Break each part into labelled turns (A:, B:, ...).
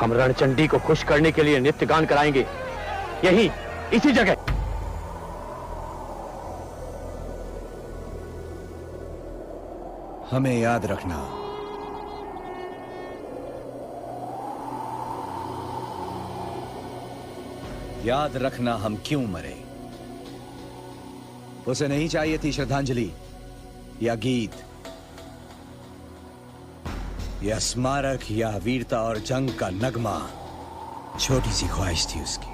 A: हम रणचंडी को खुश करने के लिए नृत्य गान कराएंगे, यही इसी जगह।
B: हमें याद रखना, याद रखना हम क्यों मरे। उसे नहीं चाहिए थी श्रद्धांजलि या गीत या स्मारक या वीरता और जंग का नगमा। छोटी सी ख्वाहिश थी उसकी।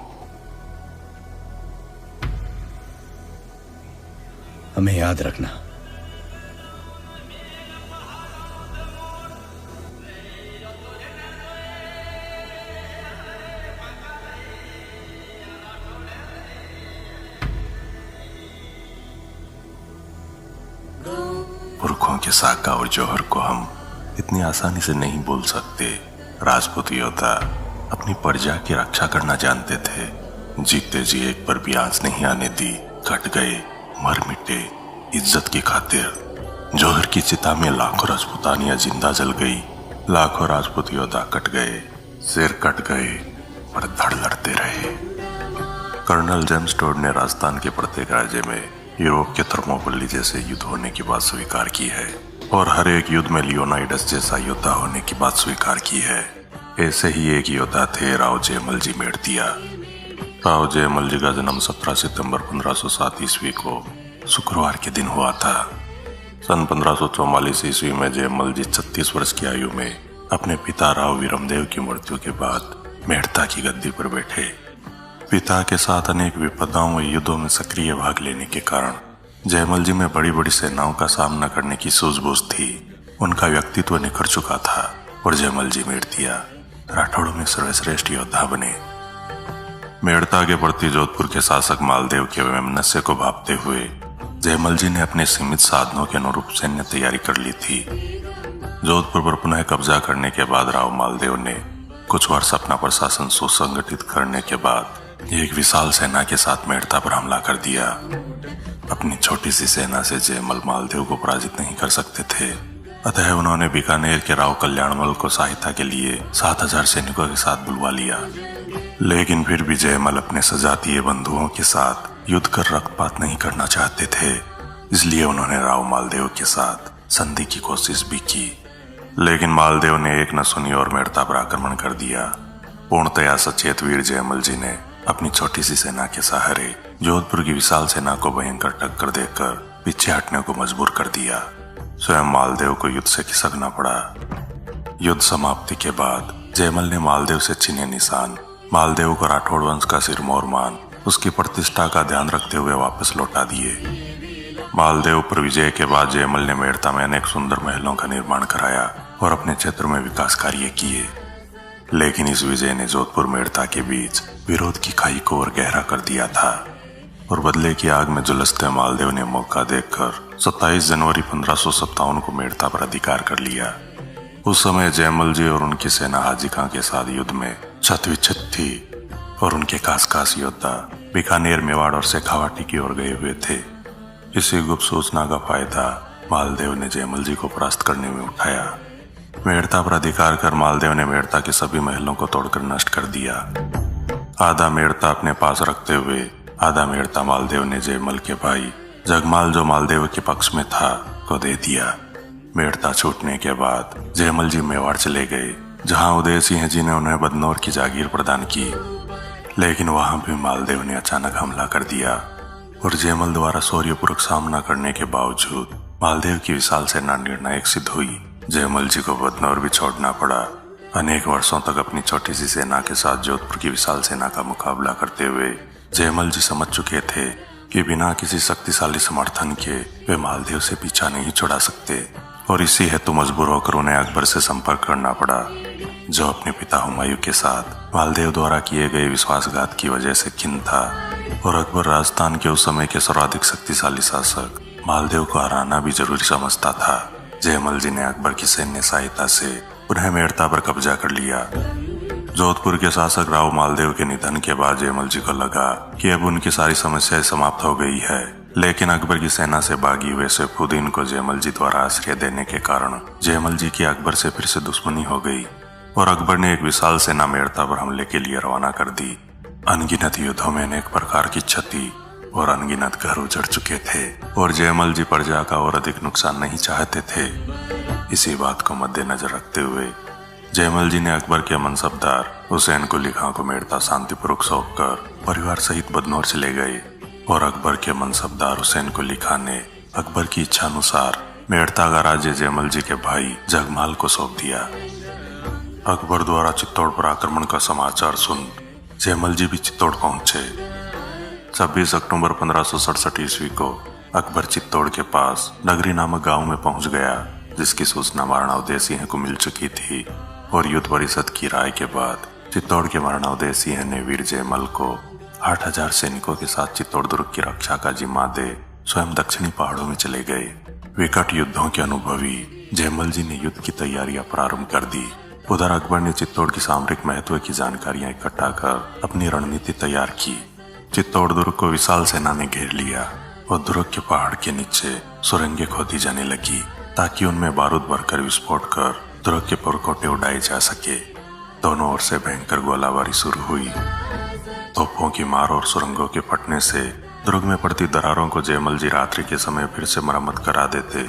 B: हमें याद रखना।
C: पुरखों के साका और जौहर को हम इतनी आसानी से नहीं बोल सकते। राजपूत योद्धा अपनी प्रजा की रक्षा करना जानते थे। जीते जी एक पर भी आंच नहीं आने दी। कट गए, मर मिटे इज्जत की खातिर। जौहर की चिता में लाखों राजपूतानियां जिंदा जल गई। लाखों राजपूत योद्धा कट गए, सिर कट गए, पर धड़ लड़ते रहे। कर्नल जेम्स टोड ने राजस्थान के प्रत्येक राज्य में यूरोप के थर्मोपल्ली जैसे युद्ध होने की बात स्वीकार की है और हर एक युद्ध में लियोनाइडस जैसा योद्धा होने की बात स्वीकार की है। ऐसे ही एक योद्धा थे राव जयमल जी मेड़तिया। राव जयमल जी का जन्म 17 सितंबर 1507 ईस्वी को शुक्रवार के दिन हुआ था। सन 1544 ईस्वी में जयमल जी 36 वर्ष की आयु में अपने पिता राव वीरमदेव की मृत्यु के बाद मेड़ता की गद्दी पर बैठे। पिता के साथ अनेक विपदाओं व युद्धों में सक्रिय भाग लेने के कारण जयमल जी में बड़ी बड़ी सेनाओं का सामना करने की सूझबूझ थी। उनका व्यक्तित्व निखर चुका था और जयमल जी मेड़तिया राठौड़ों में सर्वश्रेष्ठ योद्धा बने। मेड़ता के प्रति जोधपुर के शासक मालदेव के वैमनस्य को भांपते हुए जयमल जी ने अपने सीमित साधनों के अनुरूप सैन्य तैयारी कर ली थी। जोधपुर पर पुनः कब्जा करने के बाद राव मालदेव ने कुछ वर्ष अपना प्रशासन सुसंगठित करने के बाद एक विशाल सेना के साथ मेड़ता पर हमला कर दिया। अपनी छोटी सी सेना से जयमल मालदेव को पराजित नहीं कर सकते थे, अतः उन्होंने बीकानेर के राव कल्याणमल को सहायता के लिए 7000 सैनिकों के साथ बुलवा लिया। लेकिन फिर भी जयमल अपने सजातीय बंधुओं के साथ युद्ध कर रक्तपात नहीं करना चाहते थे, इसलिए उन्होंने राव मालदेव के साथ संधि की कोशिश भी की। लेकिन मालदेव ने एक न सुनी और मेड़ता पर आक्रमण कर दिया। पूर्णतया सचेत वीर जयमल जी ने अपनी छोटी सी सेना के सहारे जोधपुर की विशाल सेना को भयंकर टक्कर देकर पीछे हटने को मजबूर कर दिया। स्वयं मालदेव को युद्ध से खिसकना पड़ा। युद्ध समाप्ति के बाद जयमल ने मालदेव से छीने निशान मालदेव को राठौड़ वंश का सिरमौर मान उसकी प्रतिष्ठा का ध्यान रखते हुए वापस लौटा दिए। मालदेव पर विजय के बाद जयमल ने मेड़ता में अनेक सुंदर महलों का निर्माण कराया और अपने क्षेत्र में विकास कार्य किए। लेकिन इस विजय ने जोधपुर मेड़ता के बीच विरोध की खाई को और गहरा कर दिया था और बदले की आग में झुलसते मालदेव ने मौका देखकर 27 जनवरी 1557 को मेड़ता पर अधिकार कर लिया। उस समय जयमल जी और उनकी सेना हाजी खां के साथ युद्ध में छत थी और उनके खास योद्धा बीकानेर, मेवाड़ और शेखावाटी की ओर गए हुए थे। इसी गुप्त सूचना का फायदा मालदेव ने जयमल जी को परास्त करने में उठाया। मेड़ता पर अधिकार कर मालदेव ने मेड़ता के सभी महलों को तोड़कर नष्ट कर दिया। आधा मेड़ता अपने पास रखते हुए आधा मेड़ता मालदेव ने जयमल के भाई जगमाल, जो मालदेव के पक्ष में था, को दे दिया। मेड़ता छूटने के बाद जयमल जी मेवाड़ चले गए, जहां उदय सिंह जी ने उन्हें बदनौर की जागीर प्रदान की। लेकिन वहां भी मालदेव ने अचानक हमला कर दिया और जयमल द्वारा शौर्यपूर्वक सामना करने के बावजूद मालदेव की विशाल सेना निर्णायक सिद्ध हुई। जयमल जी को बदनौर भी छोड़ना पड़ा। अनेक वर्षों तक अपनी छोटी सी सेना के साथ जोधपुर की विशाल सेना का मुकाबला करते हुए जयमल जी समझ चुके थे कि बिना किसी शक्तिशाली समर्थन के वे मालदेव से पीछा नहीं छुड़ा सकते और इसी हेतु मजबूर होकर उन्हें अकबर से संपर्क करना पड़ा, जो अपने पिता हुमायूं के साथ मालदेव द्वारा किए गए विश्वासघात की वजह से खिन्न था। और अकबर राजस्थान के उस समय के सर्वाधिक शक्तिशाली शासक मालदेव को हराना भी जरूरी समझता था। जयमल जी ने अकबर की सैन्य सहायता से पुनः मेड़ता पर कब्जा कर लिया। जोधपुर के शासक राव मालदेव के निधन के बाद जयमल जी को लगा कि अब उनकी सारी समस्याएं समाप्त हो गई है। लेकिन अकबर की सेना से भागी हुए सैफुद्दीन को जयमल जी द्वारा आश्रय देने के कारण जयमल जी की अकबर से फिर से दुश्मनी हो गई और अकबर ने एक विशाल सेना मेड़ता पर हमले के लिए रवाना कर दी। अनगिनत युद्धों में अनेक प्रकार की क्षति और अनगिनत घर उजड़ चुके थे और जयमल जी प्रजा का और अधिक नुकसान नहीं चाहते थे। इसी बात को मद्देनजर रखते हुए जयमल जी ने अकबर के मनसबदार हुसैन कुली खां को मेड़ता शांतिपूर्वक सौंपकर परिवार सहित बदनौर चले गए और अकबर के मनसबदार हुसैन कुली खां ने अकबर की इच्छा अनुसार मेड़ता का राज्य जयमल जी के भाई जगमाल को सौंप दिया। अकबर द्वारा चित्तौड़ पर आक्रमण का समाचार सुन जयमल जी भी चित्तौड़ पहुंचे। 26 अक्टूबर 1567 ईस्वी को अकबर चित्तौड़ के पास नगरी नामक गांव में पहुंच गया, जिसकी सूचना महाराणा उदय सिंह को मिल चुकी थी और युद्ध परिषद की राय के बाद चित्तौड़ के महाराणा उदय सिंह ने वीर जयमल को 8000 सैनिकों के साथ चित्तौड़ दुर्ग की रक्षा का जिम्मा दे स्वयं दक्षिणी पहाड़ों में चले गए। विकट युद्धों के अनुभवी जयमल जी ने युद्ध की तैयारियां प्रारंभ कर दी। उधर अकबर ने चित्तौड़ की सामरिक महत्व की जानकारियां इकट्ठा कर अपनी रणनीति तैयार की। चित्तौड़ दुर्ग को विशाल सेना ने घेर लिया और दुर्ग के पहाड़ के नीचे सुरंगें खोदी जाने लगी ताकि उनमें बारूद भरकर विस्फोट कर दुर्ग के पुरकोटे उड़ाए जा सके। दोनों ओर से भयंकर गोलाबारी शुरू हुई। तोपों की मार और सुरंगों के फटने से दुर्ग में पड़ती दरारों को जयमल जी रात्रि के समय फिर से मरम्मत करा देते।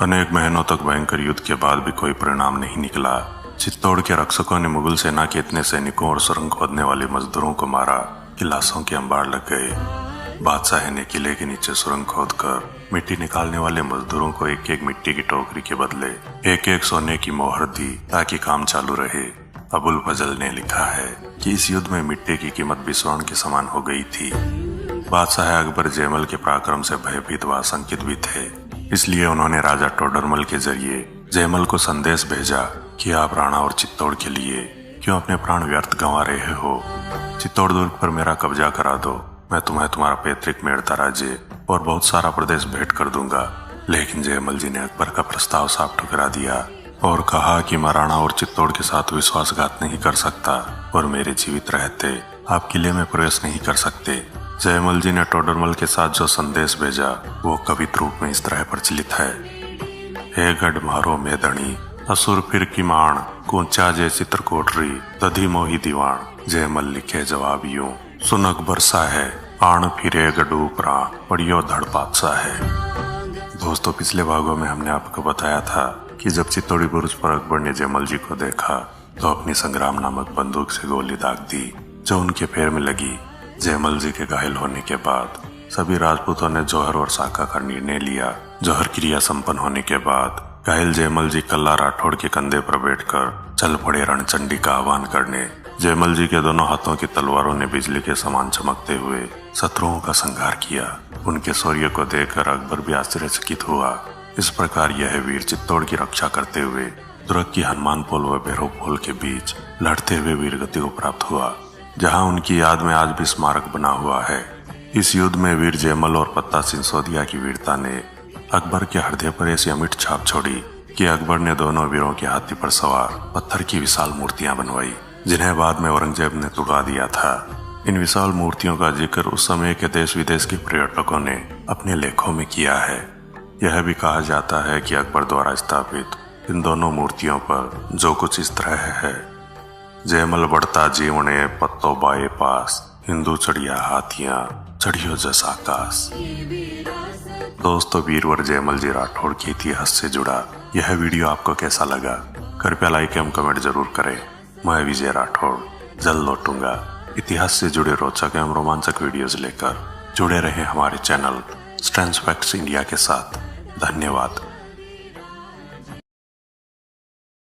C: अनेक महीनों तक भयंकर युद्ध के बाद भी कोई परिणाम नहीं निकला। चित्तौड़ के रक्षकों ने मुगल सेना के इतने सैनिकों और सुरंग खोदने वाले मजदूरों को मारा कि लाशों के अंबार लग गए। बादशाह ने किले के नीचे सुरंग खोदकर मिट्टी निकालने वाले मजदूरों को एक एक मिट्टी की टोकरी के बदले एक एक सोने की मोहर दी ताकि काम चालू रहे। अबुल फजल ने लिखा है कि इस युद्ध में मिट्टी की कीमत भी स्वर्ण के समान हो गई थी। बादशाह अकबर जयमल के पराक्रम से भयभीत व आशंकित भी थे, इसलिए उन्होंने राजा टोडरमल के जरिए जयमल को संदेश भेजा कि आप राणा और चित्तौड़ के लिए क्यों अपने प्राण व्यर्थ गंवा रहे हो। चित्तौड़ दुर्ग पर मेरा कब्जा करा दो, मैं तुम्हें तुम्हारा पैतृक मेड़ता राज्य और बहुत सारा प्रदेश भेंट कर दूंगा। लेकिन जयमल जी ने अकबर का प्रस्ताव साफ ठुकरा दिया और कहा कि मैं राणा और चित्तौड़ के साथ विश्वासघात नहीं कर सकता और मेरे जीवित रहते आप किले में प्रवेश नहीं कर सकते। जयमल जी ने टोडरमल के साथ जो संदेश भेजा वो कवित रूप में इस तरह प्रचलित है। हे गढ़ मारो मेदणी असुर फिर की माण कोचा जे चित्रकोटरी दधी मोही दीवान। जयमल लिखे जवाब यूं सुन अकबर सा है आण फिरे गडूपरा पड़ियो धड़ पातसा है। दोस्तों, पिछले भागों में हमने आपको बताया था कि जब चित्तौड़ी बुर्ज पर अकबर ने जयमल जी को देखा तो अपनी संग्राम नामक बंदूक से गोली दाग दी जो उनके पैर में लगी। जयमल जी के घायल होने के बाद सभी राजपूतों ने जौहर और साका का निर्णय लिया। जौहर क्रिया संपन्न होने के बाद घायल जयमल जी कल्ला राठौड़ के कंधे पर बैठकर चल पड़े रणचंडी का आह्वान करने। जयमल जी के दोनों हाथों की तलवारों ने बिजली के समान चमकते हुए शत्रुओं का संहार किया। उनके शौर्य को देखकर अकबर भी आश्चर्यचकित हुआ। इस प्रकार यह वीर चित्तौड़ की रक्षा करते हुए दुर्ग की हनुमान पोल व भैरव पोल के बीच लड़ते हुए वीरगति को प्राप्त हुआ, जहां उनकी याद में आज भी स्मारक बना हुआ है। इस युद्ध में वीर जयमल और पत्ता सिंसोदिया की वीरता ने अकबर के हृदय पर ऐसी अमिट छाप छोड़ी कि अकबर ने दोनों वीरों के हाथी पर सवार पत्थर की विशाल मूर्तियां बनवाई, जिन्हें बाद में औरंगजेब ने तुड़ा दिया था। इन विशाल मूर्तियों का जिक्र उस समय के देश विदेश के पर्यटकों ने अपने लेखों में किया है। यह भी कहा जाता है कि अकबर द्वारा स्थापित इन दोनों मूर्तियों पर जो कुछ इस तरह है। जयमल बढ़ता जीवने पत्तो बाए पास हिंदू चढ़िया हाथियां चढ़ियो जस आकाश। दोस्तों, वीरवर जयमल जी राठौड़ के इतिहास से जुड़ा यह वीडियो आपको कैसा लगा? कृपया लाइक एवं कमेंट जरूर करें। मैं विजय राठौड़ जल्द लौटूंगा इतिहास से जुड़े रोचक एवं रोमांचक वीडियोस लेकर। जुड़े रहें हमारे चैनल स्ट्रेंथ फैक्ट्स इंडिया के साथ। धन्यवाद।